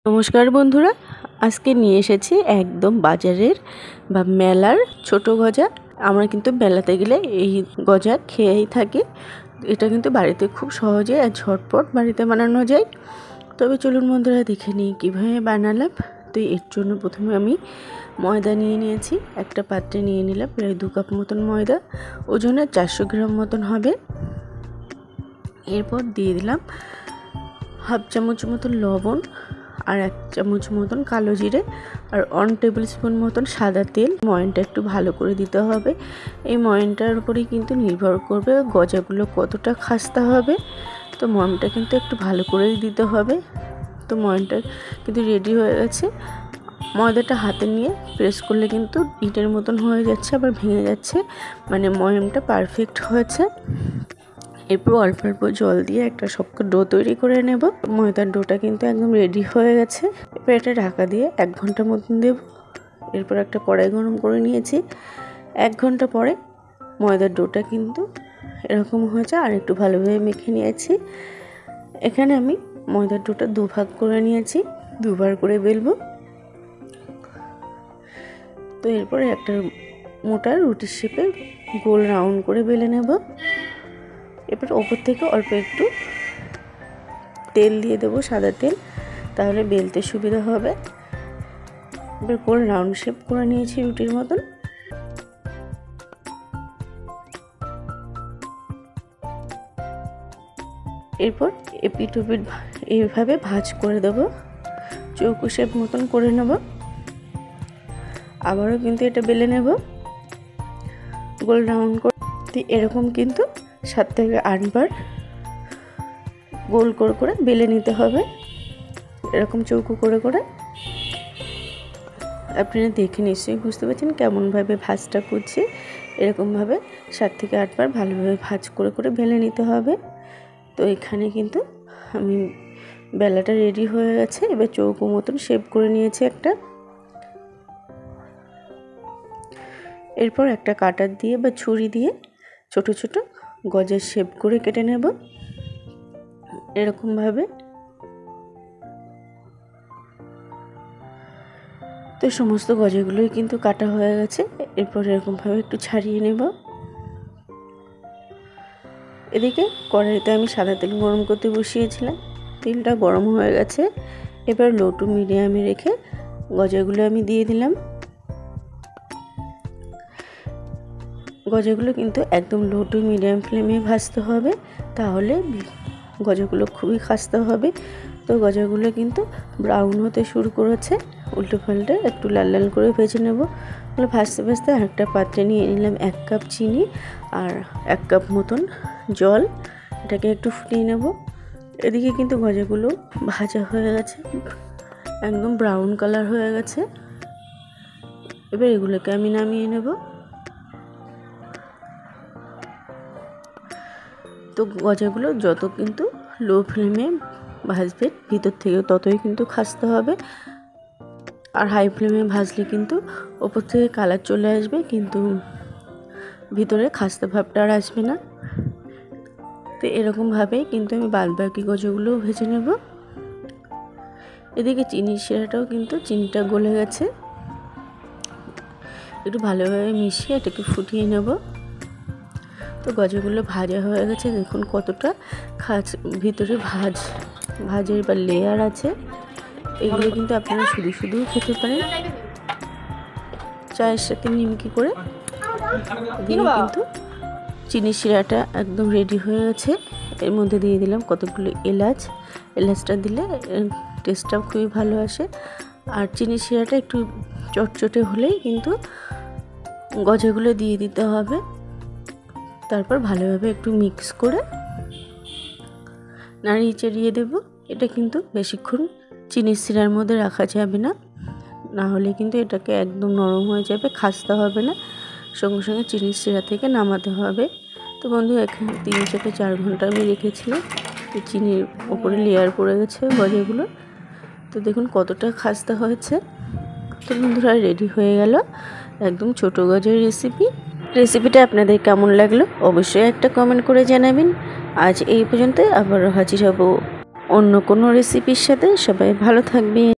নমস্কার বন্ধুরা, আজকে নিয়ে এসেছি একদম বাজারের বা মেলার ছোট গজা। আমরা কিন্তু মেলাতে গেলে এই গজা খেয়েই থাকি। এটা কিন্তু বাড়িতে খুব সহজে আর ঝটপট বাড়িতে বানানো যায়। তবে চলুন বন্ধুরা দেখে নিই কীভাবে বানালাম। তো এর জন্য প্রথমে আমি ময়দা নিয়ে নিয়েছি, একটা পাত্রে নিয়ে নিলাম প্রায় 2 কাপ মতন ময়দা, ওজনে 400 গ্রাম মতন হবে। এরপর দিয়ে দিলাম হাফ চামচ মতন লবণ, আর 1 চামচ মতন কালো জিরে, আর 1 টেবিল স্পুন মতন সাদা তেল। ময়নটা একটু ভালো করে দিতে হবে। এই ময়নটার উপরেই কিন্তু নির্ভর করবে গজাগুলো কতটা খাস্তা হবে। তো ময়নটা কিন্তু একটু ভালো করেই দিতে হবে। তো ময়নটা কিন্তু রেডি হয়ে গেছে। ময়দাটা হাতে নিয়ে প্রেস করলে কিন্তু ইটের মতন হয়ে যাচ্ছে, আবার ভেঙে যাচ্ছে, মানে ময়নটা পারফেক্ট হয়েছে। এরপর অল্প অল্প জল দিয়ে একটা শক্ত ডো তৈরি করে নেব। ময়দার ডোটা কিন্তু একদম রেডি হয়ে গেছে। এরপর এটা ঢাকা দিয়ে 1 ঘন্টা মতন দেব। এরপর একটা কড়াই গরম করে নিয়েছি। 1 ঘন্টা পরে ময়দার ডোটা কিন্তু এরকম হয়েছে, আর একটু ভালোভাবে মেখে নিয়েছি। এখানে আমি ময়দার ডোটা 2 ভাগ করে নিয়েছি, 2 বার করে বেলবো। তো এরপরে একটা মোটা রুটির শেপে গোল রাউন্ড করে বেলে নেব। এরপর ওপর থেকে অল্প একটু তেল দিয়ে দেবো, সাদা তেল, তাহলে বেলতে সুবিধা হবে। এবার গোল রাউন্ড শেপ করে নিয়েছি রুটির মতন। এরপর এপিট ওপিট এইভাবে ভাঁজ করে দেবো, চৌকো শেপ মতন করে নেব। আবারও কিন্তু এটা বেলে নেব গোল রাউন্ড করে। এরকম কিন্তু 7 থেকে 8 বার গোল করে করে বেলে নিতে হবে, এরকম চৌকো করে করে। আপনারা দেখে নিশ্চয়ই বুঝতে পারছেন কেমনভাবে ভাঁজটা করছি। এরকমভাবে 7 থেকে 8 বার ভালোভাবে ভাঁজ করে করে বেলে নিতে হবে। তো এখানে কিন্তু আমি বেলাটা রেডি হয়ে গেছে। এবার চৌকো মতন শেপ করে নিয়েছি একটা। এরপর একটা কাটার দিয়ে বা ছুরি দিয়ে ছোট ছোট গজার শেপ করে কেটে নেব এরকমভাবে। তো সমস্ত গজাগুলোই কিন্তু কাটা হয়ে গেছে। এরপর এরকমভাবে একটু ছাড়িয়ে নেব। এদিকে কড়াইতে আমি সাদা তেল গরম করতে বসিয়েছিলাম, তেলটা গরম হয়ে গেছে। এবার লো টু মিডিয়ামে রেখে গজাগুলো আমি দিয়ে দিলাম। গজাগুলো কিন্তু একদম লো টু মিডিয়াম ফ্লেমে ভাজতে হবে, তাহলে গজাগুলো খুবই খাস্তা হবে। তো গজাগুলো কিন্তু ব্রাউন হতে শুরু করেছে, উল্টো পাল্টে একটু লাল লাল করে ভেজে নেব। ভাজতে ভাজতে আরেকটা পাত্রে নিয়ে নিলাম 1 কাপ চিনি আর 1 কাপ মতন জল। এটাকে একটু ফুটিয়ে নেব। এদিকে কিন্তু গজাগুলো ভাজা হয়ে গেছে, একদম ব্রাউন কালার হয়ে গেছে। এবার এগুলোকে আমি নামিয়ে নেব। তো গজাগুলো যত কিন্তু লো ফ্লেমে ভাজবে ভিতর থেকে ততই কিন্তু খাস্তে হবে, আর হাই ফ্লেমে ভাজলে কিন্তু ওপর থেকে কালার চলে আসবে, কিন্তু ভিতরে খাস্তে ভাবটা আর আসবে না। তো এরকমভাবেই কিন্তু আমি বাদবাকি গজাগুলোও ভেজে নেব। এদিকে চিনির শিরাটাও কিন্তু চিনিটা গলে গেছে, একটু ভালোভাবে মিশিয়ে এটাকে ফুটিয়ে নেব। তো গজাগুলো ভাজা হয়ে গেছে, দেখুন কতটা ভিতরে ভাজের বা লেয়ার আছে। এগুলো কিন্তু আপনারা শুধু শুধু খেতে পারেন, চায়ের সাথে নিমকি করে। দিয়ে কিন্তু চিনির শিরাটা একদম রেডি হয়ে গেছে। এর মধ্যে দিয়ে দিলাম কতগুলো এলাচ। এলাচটা দিলে টেস্টটাও খুবই ভালো আসে। আর চিনির শিরাটা একটু চটচটে হলেই কিন্তু গজাগুলো দিয়ে দিতে হবে। তারপর ভালোভাবে একটু মিক্স করে নাড়িয়ে চাড়িয়ে দেব। এটা কিন্তু বেশিক্ষণ চিনির শিরার মধ্যে রাখা যাবে না, না হলে কিন্তু এটাকে একদম নরম হয়ে যাবে, খাস্তা হবে না। সঙ্গে সঙ্গে চিনির শিরা থেকে নামাতে হবে। তো বন্ধু এখানে 3 থেকে 4 ঘন্টা আমি রেখেছিলাম। চিনির ওপরে লেয়ার পড়ে গেছে গজাগুলো। তো দেখুন কতটা খাস্তা হয়েছে। তো বন্ধুরা রেডি হয়ে গেল একদম ছোটো গজার রেসিপিটা আপনাদের কেমন লাগলো অবশ্যই একটা কমেন্ট করে জানাবেন। আজ এই পর্যন্ত, আবার হাজির হব অন্য কোনো রেসিপির সাথে। সবাই ভালো থাকবেন।